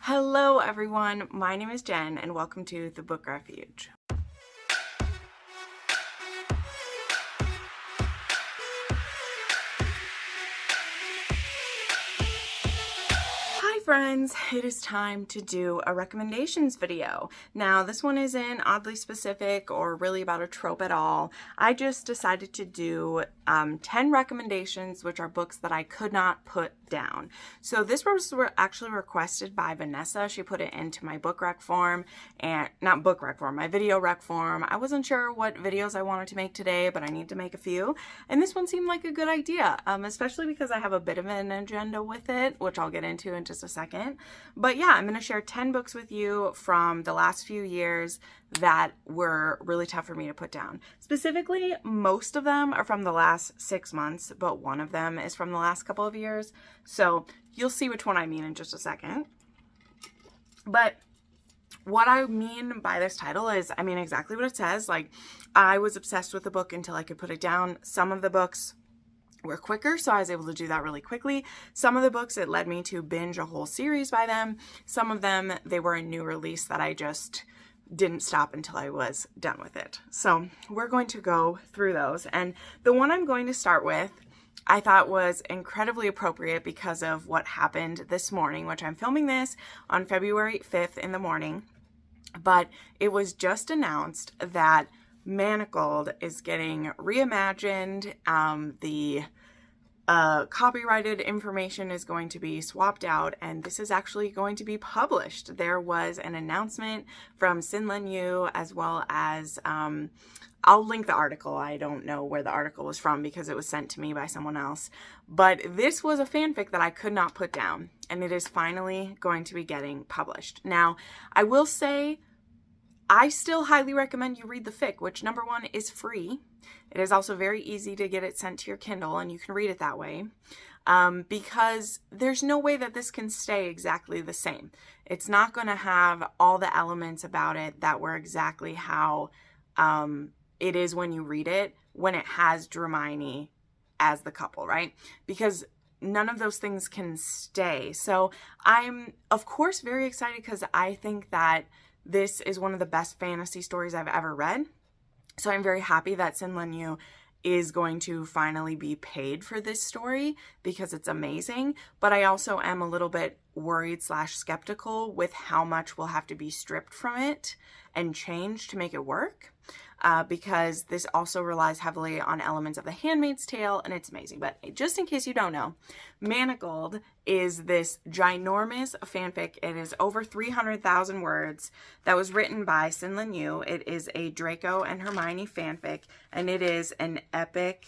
Hello everyone, my name is Jen and welcome to the Book Refuge. Hi friends, it is time to do a recommendations video. Now this one isn't oddly specific or really about a trope at all. I just decided to do 10 recommendations, which are books that I could not put down. So this was actually requested by Vanessa. She put it into my book rec form, and not book rec form, my video rec form. I wasn't sure what videos I wanted to make today, but I need to make a few. And this one seemed like a good idea, especially because I have a bit of an agenda with it, which I'll get into in just a second. But yeah, I'm going to share 10 books with you from the last few years that were really tough for me to put down. Specifically, most of them are from the last 6 months, but one of them is from the last couple of years. So you'll see which one I mean in just a second. But what I mean by this title is, I mean exactly what it says. Like, I was obsessed with the book until I could put it down. Some of the books were quicker, so I was able to do that really quickly. Some of the books, it led me to binge a whole series by them. Some of them, they were a new release that I just didn't stop until I was done with it. So we're going to go through those. And the one I'm going to start with, I thought was incredibly appropriate because of what happened this morning, which I'm filming this on February 5th in the morning. But it was just announced that Manacled is getting reimagined. The copyrighted information is going to be swapped out, and this is actually going to be published. There was an announcement from Sin Lin Yu, as well as I'll link the article. I don't know where the article was from because it was sent to me by someone else, but this was a fanfic that I could not put down, and it is finally going to be getting published. Now, I will say I still highly recommend you read the fic, which number one is free. It is also very easy to get it sent to your Kindle, and you can read it that way, because there's no way that this can stay exactly the same. It's not going to have all the elements about it that were exactly how it is when you read it, when it has Hermione as the couple, right? Because none of those things can stay. So I'm, of course, very excited because I think that this is one of the best fantasy stories I've ever read. So I'm very happy that Sin Lin Yu is going to finally be paid for this story because it's amazing. But I also am a little bit worried / skeptical with how much will have to be stripped from it and changed to make it work. Because this also relies heavily on elements of The Handmaid's Tale, and it's amazing. But just in case you don't know, Manacled is this ginormous fanfic. It is over 300,000 words that was written by Sin Lin Yu. It is a Draco and Hermione fanfic, and it is an epic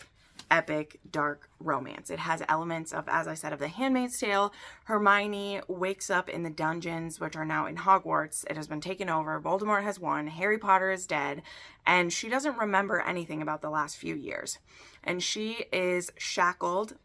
dark romance. It has elements of, as I said, of The Handmaid's Tale. Hermione wakes up in the dungeons, which are now in Hogwarts. It has been taken over. Voldemort has won. Harry Potter is dead. And she doesn't remember anything about the last few years. And she is shackled,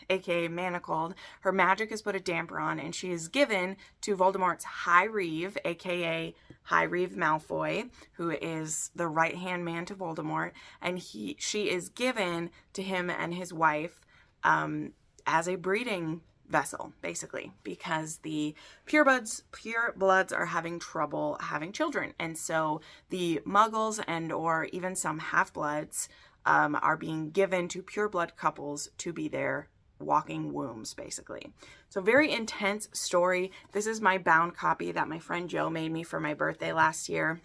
aka manacled. Her magic has put a damper on, and she is given to Voldemort's High Reeve, aka High Reeve Malfoy, who is the right-hand man to Voldemort, and she is given to him and his wife as a breeding vessel, basically, because the purebloods are having trouble having children, and so the Muggles and or even some half-bloods are being given to pureblood couples to be their walking wombs, basically. So very intense story. This is my bound copy that my friend Joe made me for my birthday last year.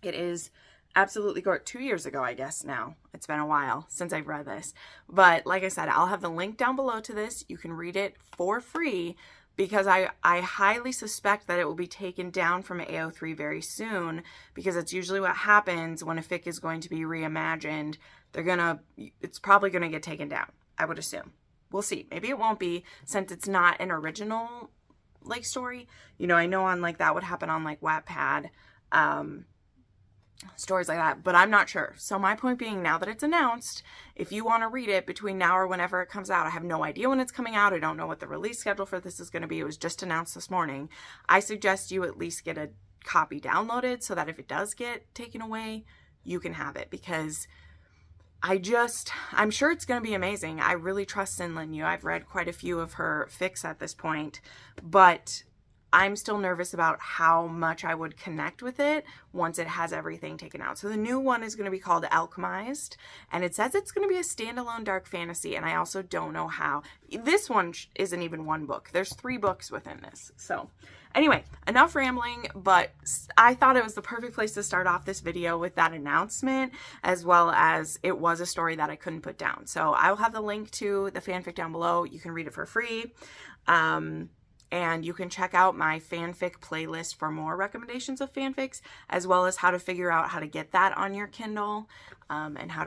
It is absolutely gorgeous. 2 years ago, I guess now. It's been a while since I've read this. But like I said, I'll have the link down below to this. You can read it for free because I highly suspect that it will be taken down from AO3 very soon, because it's usually what happens when a fic is going to be reimagined. It's probably going to get taken down, I would assume. We'll see. Maybe it won't be, since it's not an original like story. You know, I know on like that would happen on like Wattpad, stories like that, but I'm not sure. So my point being, now that it's announced, if you want to read it between now or whenever it comes out, I have no idea when it's coming out. I don't know what the release schedule for this is going to be. It was just announced this morning. I suggest you at least get a copy downloaded so that if it does get taken away, you can have it, because I'm sure it's going to be amazing. I really trust Sin Lin Yu. I've read quite a few of her fics at this point, but I'm still nervous about how much I would connect with it once it has everything taken out. So the new one is going to be called Alchemized, and it says it's going to be a standalone dark fantasy, and I also don't know how. This one isn't even one book. There's 3 books within this. So anyway, enough rambling, but I thought it was the perfect place to start off this video with that announcement, as well as it was a story that I couldn't put down. So I will have the link to the fanfic down below. You can read it for free. And you can check out my fanfic playlist for more recommendations of fanfics, as well as how to figure out how to get that on your Kindle, and how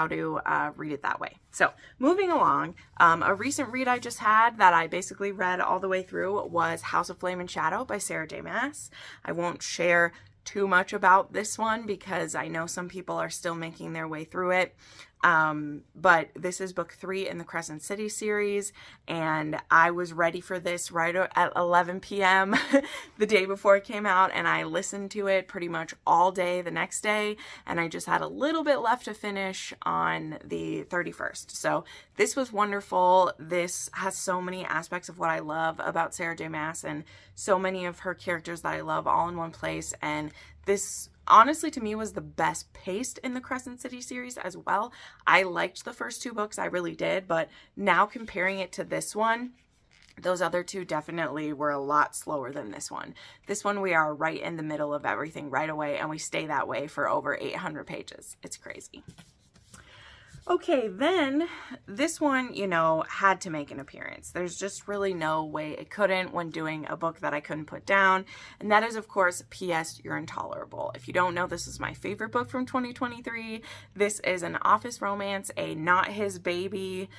to read it that way. So moving along, a recent read I just had that I basically read all the way through was House of Flame and Shadow by Sarah J. Maas. I won't share too much about this one because I know some people are still making their way through it. But this is book 3 in the Crescent City series, and I was ready for this right at 11 p.m. the day before it came out, and I listened to it pretty much all day the next day, and I just had a little bit left to finish on the 31st. So this was wonderful. This has so many aspects of what I love about Sarah J. Maas, and so many of her characters that I love all in one place, and this honestly to me was the best paced in the Crescent City series as well. I liked the first 2 books, I really did, but now comparing it to this one, those other 2 definitely were a lot slower than this one. This one we are right in the middle of everything right away, and we stay that way for over 800 pages. It's crazy. Okay, then this one, you know, had to make an appearance. There's just really no way it couldn't when doing a book that I couldn't put down. And that is, of course, P.S. You're Intolerable. If you don't know, this is my favorite book from 2023. This is an office romance, a not his baby.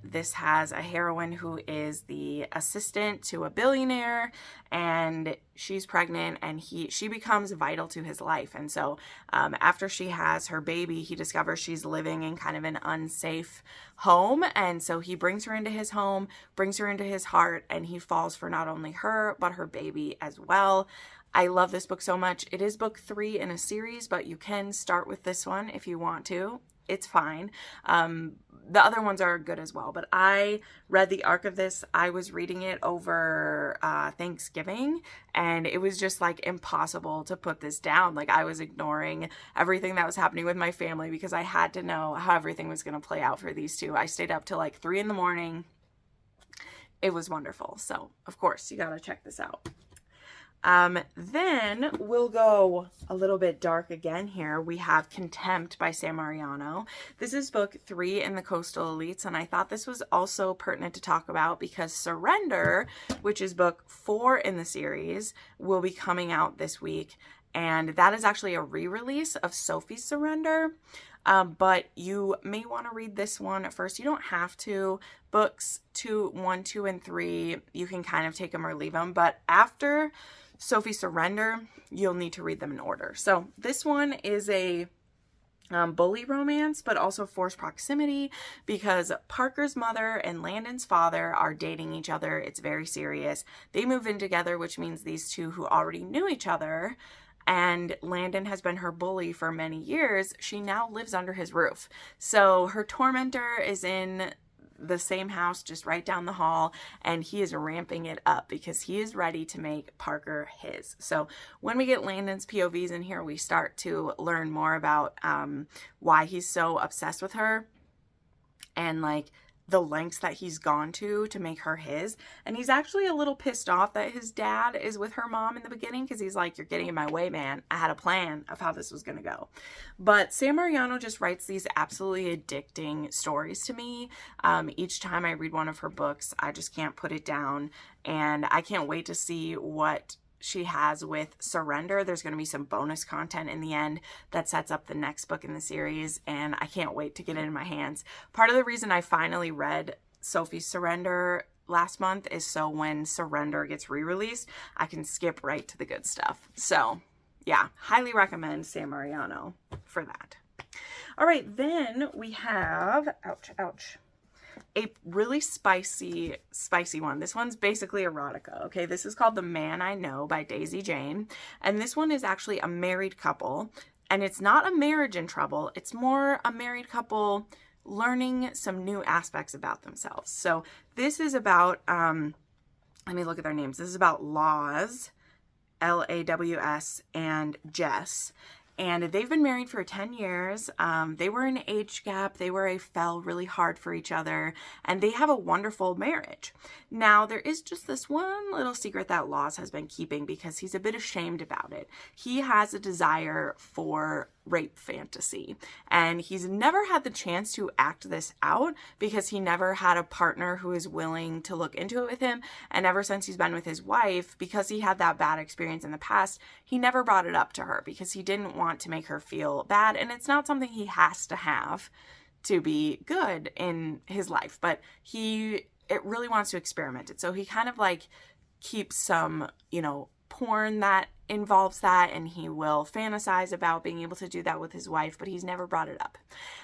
This has a heroine who is the assistant to a billionaire, and she's pregnant, and she becomes vital to his life. And so after she has her baby, he discovers she's living in kind of an unsafe home, and so he brings her into his home, brings her into his heart, and he falls for not only her but her baby as well. I love this book so much. It is book 3 in a series, but you can start with this one if you want to. It's fine. The other ones are good as well, but I read the arc of this. I was reading it over Thanksgiving, and it was just like impossible to put this down. Like, I was ignoring everything that was happening with my family because I had to know how everything was going to play out for these 2. I stayed up till like 3 in the morning. It was wonderful. So of course you got to check this out. Then we'll go a little bit dark again here. We have Contempt by Sam Mariano. This is book 3 in the Coastal Elites, and I thought this was also pertinent to talk about because Surrender, which is book 4 in the series, will be coming out this week, and that is actually a re-release of Sophie's Surrender. But you may want to read this one at first. You don't have to. Books 1, 2, and 3, you can kind of take them or leave them, but after Sophie's Surrender, you'll need to read them in order. So this one is a bully romance, but also forced proximity, because Parker's mother and Landon's father are dating each other. It's very serious. They move in together, which means these 2 who already knew each other, and Landon has been her bully for many years, she now lives under his roof. So her tormentor is in the same house just right down the hall, and he is ramping it up because he is ready to make Parker his. So when we get Landon's POVs in here, we start to learn more about why he's so obsessed with her, and like the lengths that he's gone to make her his. And he's actually a little pissed off that his dad is with her mom in the beginning, because he's like, you're getting in my way, man. I had a plan of how this was going to go. But Sam Mariano just writes these absolutely addicting stories to me. Each time I read one of her books, I just can't put it down, and I can't wait to see what she has with Surrender. There's going to be some bonus content in the end that sets up the next book in the series, and I can't wait to get it in my hands. Part of the reason I finally read Sophie's Surrender last month is so when Surrender gets re-released, I can skip right to the good stuff. So yeah, highly recommend Sam Mariano for that. All right, then we have, a really spicy one. This one's basically erotica, okay? This is called The Man I Know by Daisy Jane. And this one is actually a married couple. And it's not a marriage in trouble. It's more a married couple learning some new aspects about themselves. So this is about let me look at their names. This is about Laws, Laws, and Jess. And they've been married for 10 years. They were in age gap. They fell really hard for each other. And they have a wonderful marriage. Now, there is just this one little secret that Laws has been keeping because he's a bit ashamed about it. He has a desire for rape fantasy. And he's never had the chance to act this out because he never had a partner who is willing to look into it with him. And ever since he's been with his wife, because he had that bad experience in the past, he never brought it up to her because he didn't want to make her feel bad. And it's not something he has to have to be good in his life, but it really wants to experiment it. So he kind of like keeps some, porn that involves that, and he will fantasize about being able to do that with his wife, but he's never brought it up.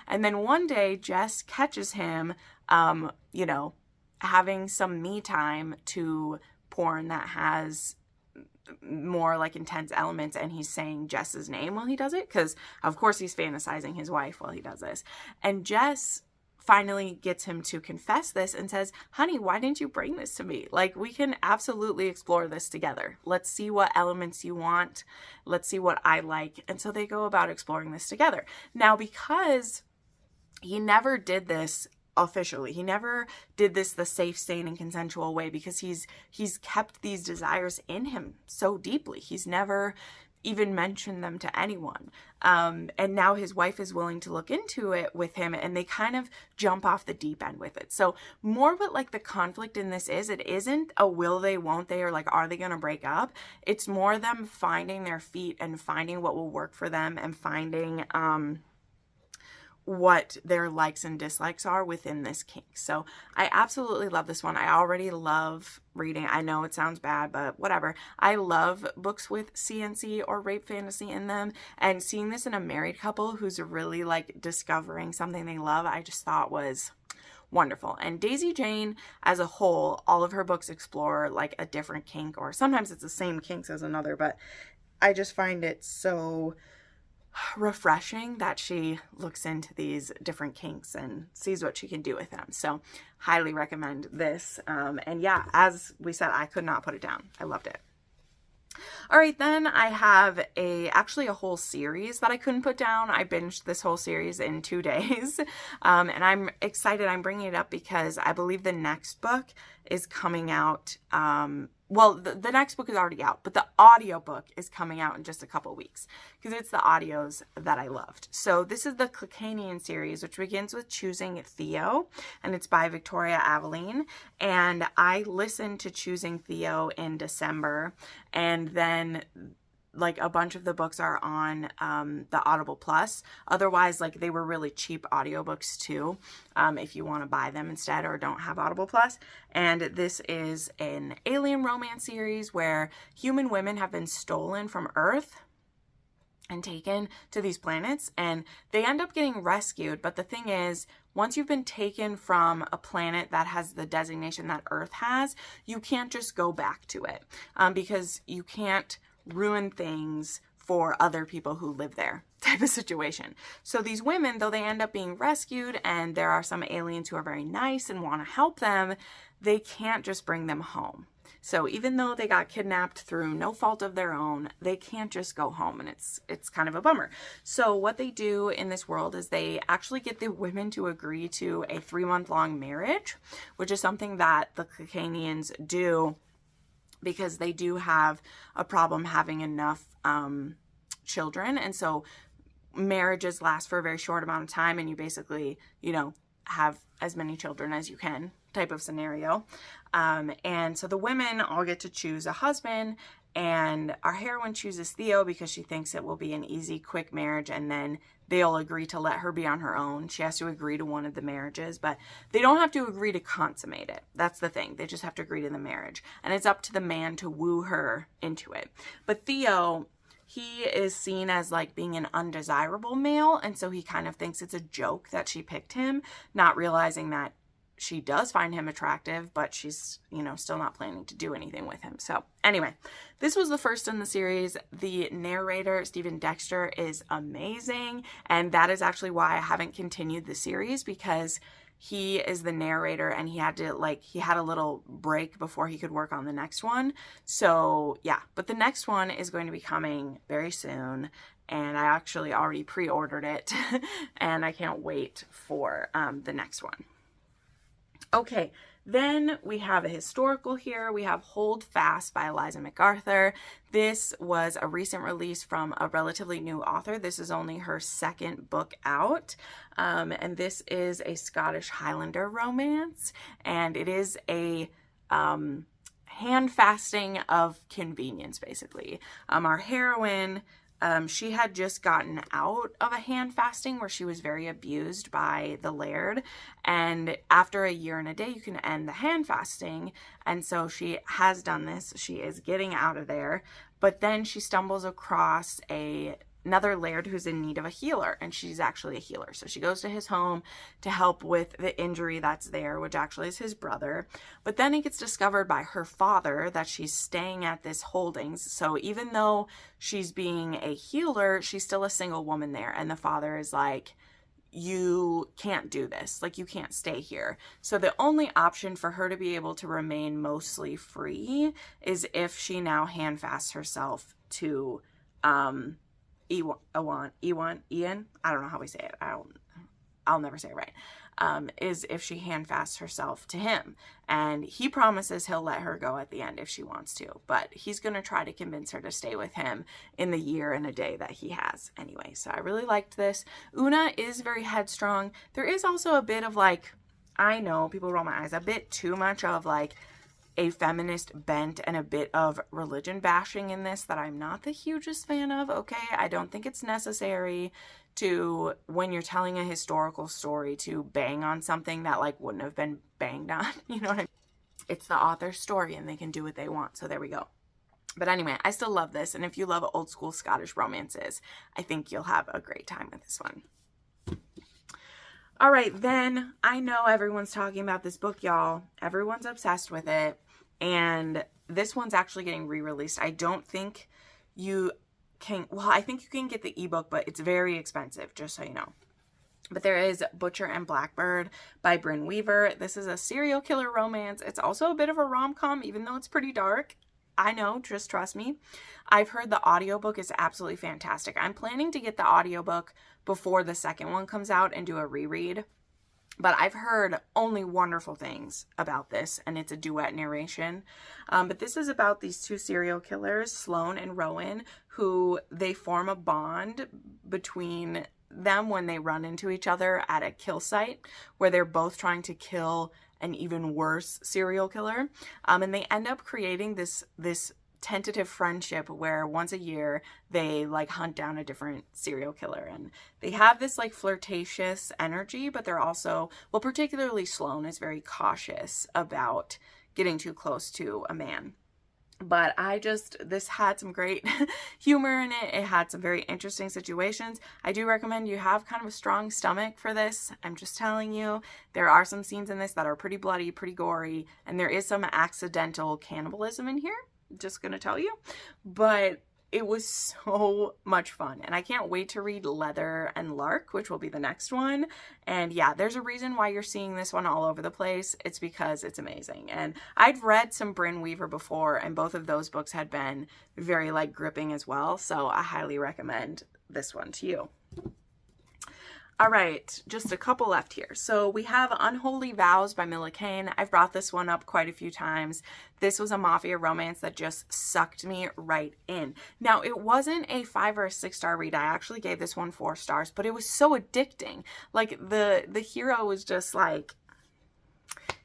And then one day Jess catches him, having some me time to porn that has more like intense elements, and he's saying Jess's name while he does it, because of course he's fantasizing his wife while he does this. And Jess finally gets him to confess this and says, honey, why didn't you bring this to me? Like, we can absolutely explore this together. Let's see what elements you want. Let's see what I like. And so they go about exploring this together. Now, because he never did this officially, he never did this the safe, sane, and consensual way, because he's kept these desires in him so deeply. He's never even mention them to anyone. And now his wife is willing to look into it with him, and they kind of jump off the deep end with it. So more what like the conflict in this is, it isn't a will they, won't they, or like, are they going to break up? It's more them finding their feet and finding what will work for them, and finding, what their likes and dislikes are within this kink. So I absolutely love this one. I already love reading. I know it sounds bad, but whatever. I love books with CNC or rape fantasy in them, and seeing this in a married couple who's really like discovering something they love, I just thought was wonderful. And Daisy Jane as a whole, all of her books explore like a different kink, or sometimes it's the same kinks as another, but I just find it so refreshing that she looks into these different kinks and sees what she can do with them. So highly recommend this. And yeah, as we said, I could not put it down. I loved it. All right, then I have actually a whole series that I couldn't put down. I binged this whole series in 2 days. And I'm excited I'm bringing it up because I believe the next book is coming out. Well, the next book is already out, but the audiobook is coming out in just a couple weeks because it's the audios that I loved. So this is the Clicanian series, which begins with Choosing Theo, and it's by Victoria Aveline. And I listened to Choosing Theo in December, and then like a bunch of the books are on the Audible Plus. Otherwise, like, they were really cheap audiobooks too, if you want to buy them instead or don't have Audible Plus. And this is an alien romance series where human women have been stolen from Earth and taken to these planets, and they end up getting rescued. But the thing is, once you've been taken from a planet that has the designation that Earth has, you can't just go back to it, because you can't ruin things for other people who live there, type of situation. So these women, though they end up being rescued, and there are some aliens who are very nice and want to help them, they can't just bring them home. So even though they got kidnapped through no fault of their own, they can't just go home, and it's kind of a bummer. So what they do in this world is they actually get the women to agree to a 3-month-long marriage, which is something that the Clicanians do because they do have a problem having enough children. And so marriages last for a very short amount of time, and you basically, have as many children as you can, type of scenario. And so the women all get to choose a husband, and our heroine chooses Theo because she thinks it will be an easy, quick marriage, and then they'll agree to let her be on her own. She has to agree to one of the marriages, but they don't have to agree to consummate it. That's the thing. They just have to agree to the marriage, and it's up to the man to woo her into it. But Theo, he is seen as like being an undesirable male, and so he kind of thinks it's a joke that she picked him, not realizing that she does find him attractive, but she's, still not planning to do anything with him. So anyway, this was the first in the series. The narrator, Stephen Dexter, is amazing. And that is actually why I haven't continued the series, because he is the narrator, and he had a little break before he could work on the next one. So yeah, but the next one is going to be coming very soon, and I actually already pre-ordered it and I can't wait for the next one. Okay, then we have a historical here. We have Hold Fast by Eliza MacArthur. This was a recent release from a relatively new author. This is only her second book out. And this is a Scottish Highlander romance. And it is a hand fasting of convenience, basically. Our heroine, she had just gotten out of a hand fasting where she was very abused by the laird, and after a year and a day you can end the hand fasting, and so she has done this. She is getting out of there, but then she stumbles across another laird who's in need of a healer, and she's actually a healer. So she goes to his home to help with the injury that's there, which actually is his brother. But then it gets discovered by her father that she's staying at this holdings. So even though she's being a healer, she's still a single woman there. And the father is like, you can't do this. Like, you can't stay here. So the only option for her to be able to remain mostly free is if she now hand fasts herself to, Ian, I don't know how we say it. I'll never say it right. Is if she hand fasts herself to him, and he promises he'll let her go at the end if she wants to, but he's going to try to convince her to stay with him in the year and a day that he has anyway. So I really liked this. Una is very headstrong. There is also a bit of, like, I know people roll my eyes, a bit too much of like a feminist bent and a bit of religion bashing in this that I'm not the hugest fan of, okay? I don't think it's necessary to, when you're telling a historical story, to bang on something that, like, wouldn't have been banged on, you know what I mean? It's the author's story and they can do what they want, so there we go. But anyway, I still love this, and if you love old school Scottish romances, I think you'll have a great time with this one. All right, then, I know everyone's talking about this book, y'all. Everyone's obsessed with it. And this one's actually getting re-released. I don't think you can, well, I think you can get the ebook, but it's very expensive, just so you know. But there is Butcher and Blackbird by Brynne Weaver. This is a serial killer romance. It's also a bit of a rom-com, even though it's pretty dark. I know, just trust me. I've heard the audiobook is absolutely fantastic. I'm planning to get the audiobook before the second one comes out and do a reread. But I've heard only wonderful things about this, and it's a duet narration. But this is about these two serial killers, Sloane and Rowan, who they form a bond between them when they run into each other at a kill site where they're both trying to kill an even worse serial killer. And they end up creating this tentative friendship where once a year they like hunt down a different serial killer, and they have this like flirtatious energy, but they're also, well, particularly Sloane is very cautious about getting too close to a man. But this had some great humor in it. It had some very interesting situations. I do recommend you have kind of a strong stomach for this. I'm just telling you, there are some scenes in this that are pretty bloody, pretty gory, and there is some accidental cannibalism in here. Just gonna tell you, but it was so much fun, and I can't wait to read Leather and Lark, which will be the next one. And yeah, there's a reason why you're seeing this one all over the place. It's because it's amazing, and I'd read some Brynne Weaver before, and both of those books had been very like gripping as well, so I highly recommend this one to you. All right, just a couple left here. So we have Unholy Vows by Mila Kane. I've brought this one up quite a few times. This was a mafia romance that just sucked me right in. Now, it wasn't a 5 or a 6-star read. I actually gave this one 4 stars, but it was so addicting. Like, the hero was just like,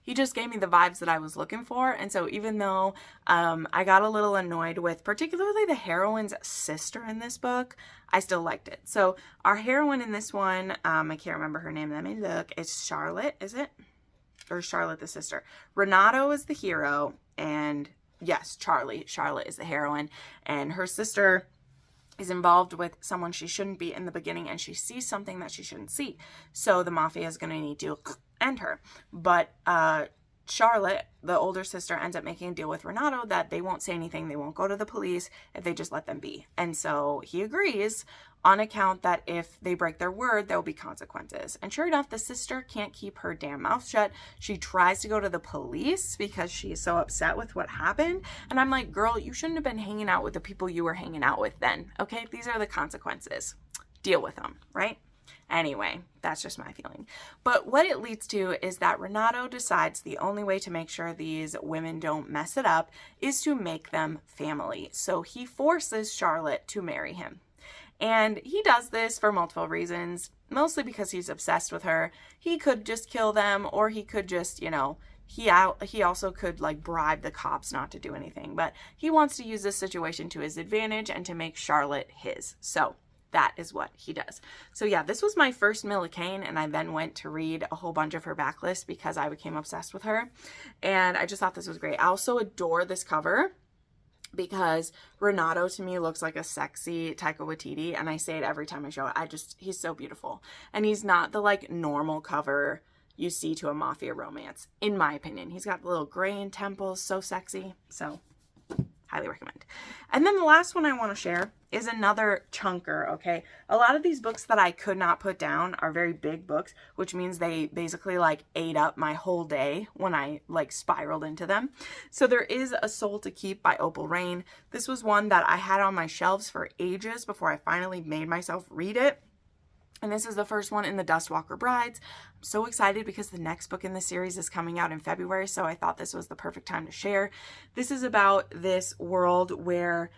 he just gave me the vibes that I was looking for. And so even though I got a little annoyed with particularly the heroine's sister in this book, I still liked it. So our heroine in this one, I can't remember her name. Let me look. It's Charlotte, is it? Or Charlotte the sister. Renato is the hero. And yes, Charlotte is the heroine. And her sister is involved with someone she shouldn't be in the beginning, and she sees something that she shouldn't see. So the mafia is going to need to end her. But Charlotte, the older sister, ends up making a deal with Renato that they won't say anything, they won't go to the police if they just let them be. And so he agrees, on account that if they break their word, there will be consequences. And sure enough, the sister can't keep her damn mouth shut. She tries to go to the police because she's so upset with what happened. And I'm like, girl, you shouldn't have been hanging out with the people you were hanging out with then. Okay, these are the consequences. Deal with them, right? Anyway, that's just my feeling. But what it leads to is that Renato decides the only way to make sure these women don't mess it up is to make them family. So he forces Charlotte to marry him. And he does this for multiple reasons, mostly because he's obsessed with her. He could just kill them, or he could just, you know, he also could like bribe the cops not to do anything. But he wants to use this situation to his advantage and to make Charlotte his. So that is what he does. So yeah, this was my first Millicane, and I then went to read a whole bunch of her backlist because I became obsessed with her. And I just thought this was great. I also adore this cover because Renato to me looks like a sexy Taika Waititi, and I say it every time I show it. He's so beautiful. And he's not the like normal cover you see to a mafia romance, in my opinion. He's got the little gray in temples, so sexy. So highly recommend. And then the last one I want to share is another chunker, okay? A lot of these books that I could not put down are very big books, which means they basically like ate up my whole day when I like spiraled into them. So there is A Soul to Keep by Opal Rain. This was one that I had on my shelves for ages before I finally made myself read it. And this is the first one in the Dustwalker Brides. I'm so excited because the next book in the series is coming out in February, so I thought this was the perfect time to share. This is about this world where,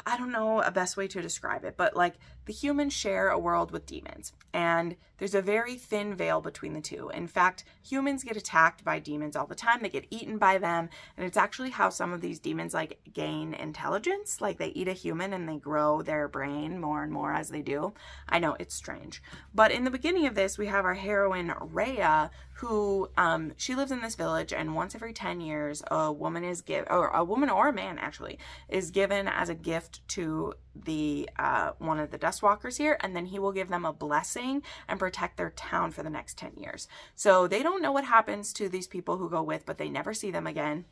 I don't know a best way to describe it, but like the humans share a world with demons, and there's a very thin veil between the two. In fact, humans get attacked by demons all the time. They get eaten by them, and it's actually how some of these demons like gain intelligence. Like they eat a human and they grow their brain more and more as they do. I know, it's strange. But in the beginning of this, we have our heroine Rhea, who she lives in this village, and once every 10 years, a woman is given, or a woman or a man actually, is given as a gift to the one of the Dustwalkers here, and then he will give them a blessing and protect their town for the next 10 years. So they don't know what happens to these people who go with, but they never see them again.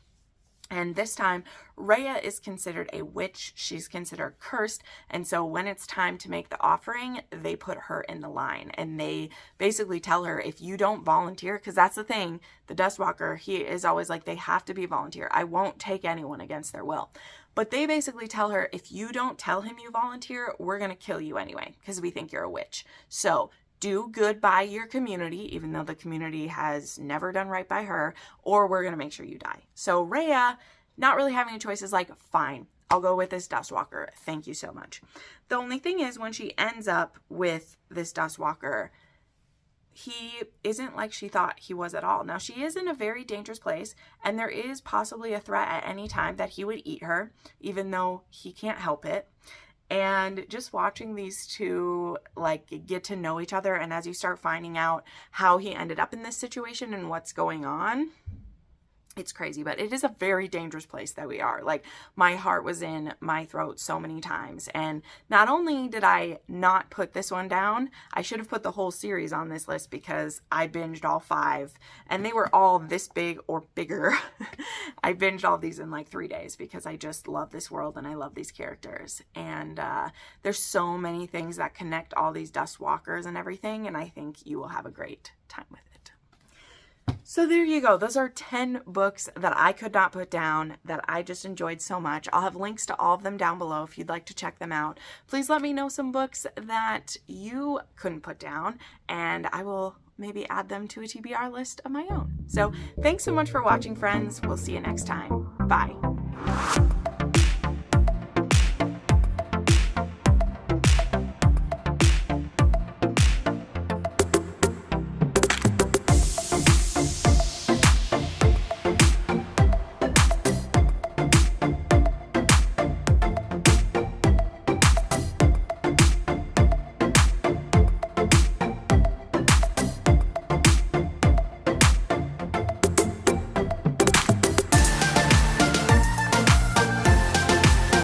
And this time, Rhea is considered a witch. She's considered cursed. And so when it's time to make the offering, they put her in the line. And they basically tell her, if you don't volunteer, because that's the thing, the Dustwalker, he is always like, they have to be volunteer. I won't take anyone against their will. But they basically tell her, if you don't tell him you volunteer, we're going to kill you anyway, because we think you're a witch. So do good by your community, even though the community has never done right by her, or we're going to make sure you die. So Rhea, not really having a choice, is like, fine, I'll go with this Dustwalker. Thank you so much. The only thing is, when she ends up with this Dustwalker, he isn't like she thought he was at all. Now, she is in a very dangerous place, and there is possibly a threat at any time that he would eat her, even though he can't help it. And just watching these two like get to know each other, and as you start finding out how he ended up in this situation and what's going on, it's crazy. But it is a very dangerous place that we are. Like, my heart was in my throat so many times. And not only did I not put this one down, I should have put the whole series on this list because I binged all 5 and they were all this big or bigger. I binged all these in like 3 days because I just love this world and I love these characters. And there's so many things that connect all these Dustwalkers and everything. And I think you will have a great time with it. So there you go. Those are 10 books that I could not put down that I just enjoyed so much. I'll have links to all of them down below if you'd like to check them out. Please let me know some books that you couldn't put down, and I will maybe add them to a TBR list of my own. So thanks so much for watching, friends. We'll see you next time. Bye.